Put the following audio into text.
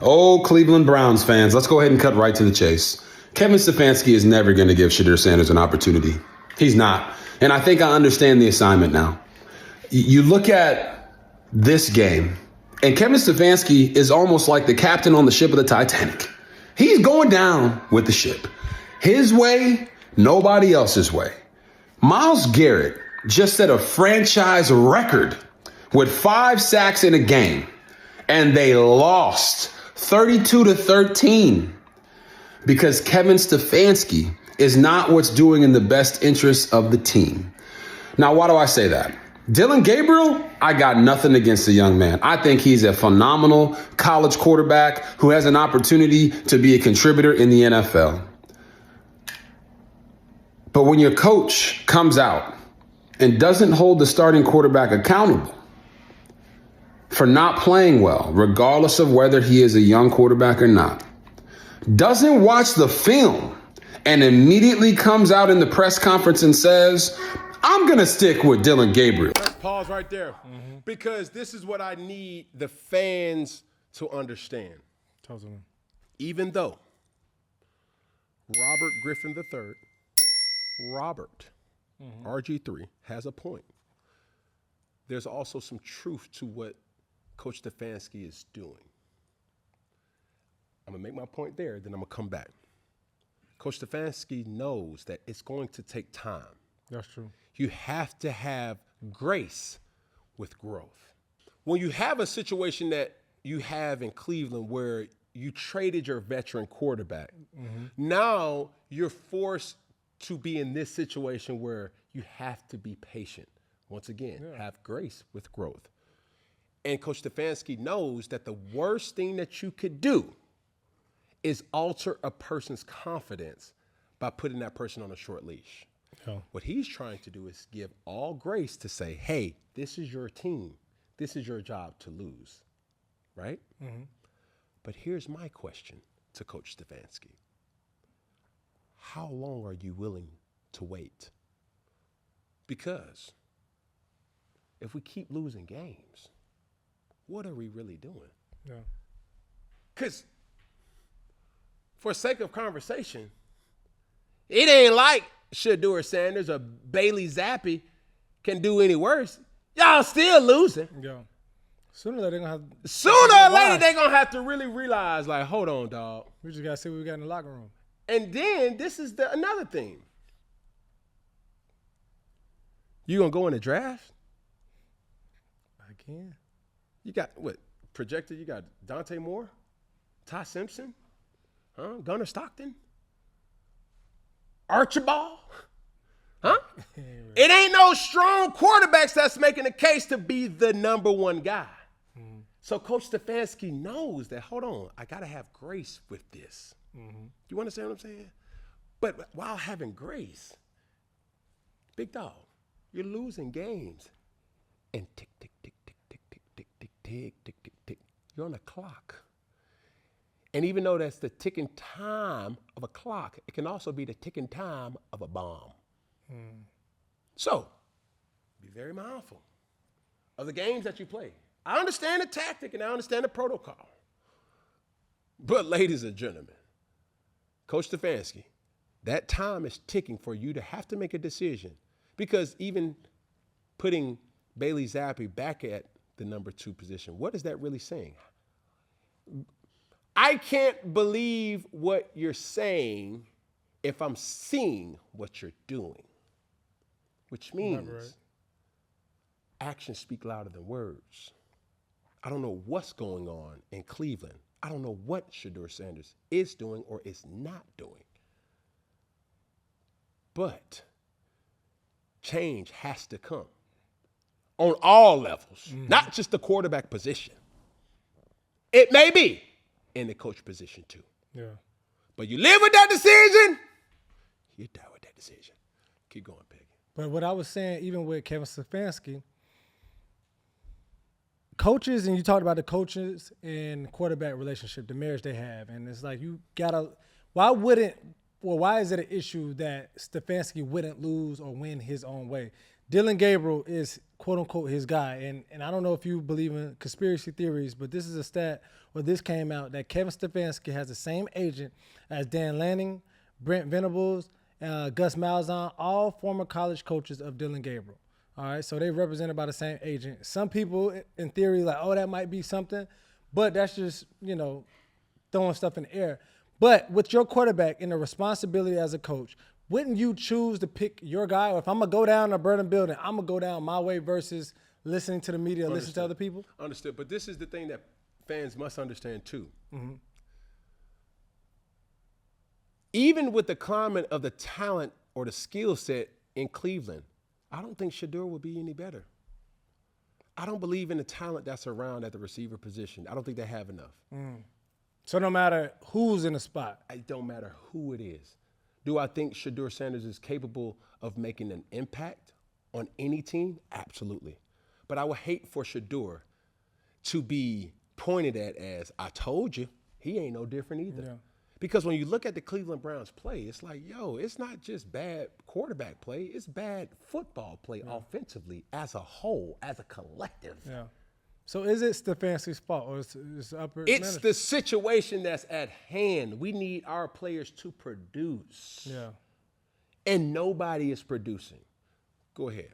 Oh, Cleveland Browns fans, let's go ahead and cut right to the chase. Kevin Stefanski is never going to give Shedeur Sanders an opportunity. He's not. And I think I understand the assignment now. You look at this game, and Kevin Stefanski is almost like the captain on the ship of the Titanic. He's going down with the ship. His way, nobody else's way. Myles Garrett just set a franchise record with 5 sacks in a game, and they lost 32-13 because Kevin Stefanski is not what's doing in the best interest of the team. Now, why do I say that? Dylan Gabriel, I got nothing against the young man. I think he's a phenomenal college quarterback who has an opportunity to be a contributor in the NFL. But when your coach comes out and doesn't hold the starting quarterback accountable for not playing well, regardless of whether he is a young quarterback or not, doesn't watch the film and immediately comes out in the press conference and says, I'm going to stick with Dylan Gabriel. Pause right there. Because this is what I need the fans to understand. Even though Robert Griffin III, RG3, has a point, there's also some truth to what Coach Stefanski is doing. I'm going to make my point there, then I'm going to come back. Coach Stefanski knows that it's going to take time. That's true. You have to have grace with growth. When you have a situation that you have in Cleveland where you traded your veteran quarterback, now you're forced to be in this situation where you have to be patient. Once again, have grace with growth. And Coach Stefanski knows that the worst thing that you could do is alter a person's confidence by putting that person on a short leash. Yeah. What he's trying to do is give all grace to say, hey, this is your team. This is your job to lose, right? But here's my question to Coach Stefanski. How long are you willing to wait? Because if we keep losing games, what are we really doing? Yeah. Because for sake of conversation, it ain't like Shedeur Sanders or Bailey Zappi can do any worse. Y'all still losing. Yeah. Sooner or later, they're going to have to really realize, like, hold on, dog. We just got to see what we got in the locker room. And then this is another thing. You going to go in the draft? I can. You got, what, projected? You got Dante Moore, Ty Simpson, Gunnar Stockton, Archibald, It ain't no strong quarterbacks that's making a case to be the number one guy. So Coach Stefanski knows that, hold on, I got to have grace with this. You understand what I'm saying? But while having grace, big dog, you're losing games. And tick, tick, tick, tick, tick, tick, tick, tick, tick, tick, tick, tick. You're on a clock. And even though that's the ticking time of a clock, it can also be the ticking time of a bomb. So, be very mindful of the games that you play. I understand the tactic and I understand the protocol. But ladies and gentlemen, Coach Stefanski, that time is ticking for you to have to make a decision. Because even putting Bailey Zappi back at the number 2 position, what is that really saying? I can't believe what you're saying if I'm seeing what you're doing. Which means actions speak louder than words. I don't know what's going on in Cleveland. I don't know what Shedeur Sanders is doing or is not doing. But change has to come on all levels, not just the quarterback position. It may be in the coach position too. Yeah. But you live with that decision, you die with that decision. Keep going, Peggy. But what I was saying, even with Kevin Stefanski, coaches, and you talked about the coaches and quarterback relationship, the marriage they have, and it's like you gotta. Why is it an issue that Stefanski wouldn't lose or win his own way? Dylan Gabriel is quote unquote his guy. And I don't know if you believe in conspiracy theories, but this is a stat where this came out that Kevin Stefanski has the same agent as Dan Lanning, Brent Venables, Gus Malzahn, all former college coaches of Dylan Gabriel. All right, so they're represented by the same agent. Some people, in theory, like, oh, that might be something, but that's just, throwing stuff in the air. But with your quarterback and the responsibility as a coach, wouldn't you choose to pick your guy? Or if I'm going to go down a burning building, I'm going to go down my way versus listening to the media, listening to other people? Understood. But this is the thing that fans must understand, too. Mm-hmm. Even with the climate of the talent or the skill set in Cleveland, I don't think Shedeur will be any better. I don't believe in the talent that's around at the receiver position. I don't think they have enough. So no matter who's in the spot? It don't matter who it is. Do I think Shedeur Sanders is capable of making an impact on any team? Absolutely. But I would hate for Shedeur to be pointed at as, I told you, he ain't no different either. Yeah. Because when you look at the Cleveland Browns play, it's like, it's not just bad quarterback play. It's bad football play offensively as a whole, as a collective. Yeah. So is it Stefanski's fault or is upper It's management? the situation that's at hand. We need our players to produce. Yeah. And nobody is producing. Go ahead.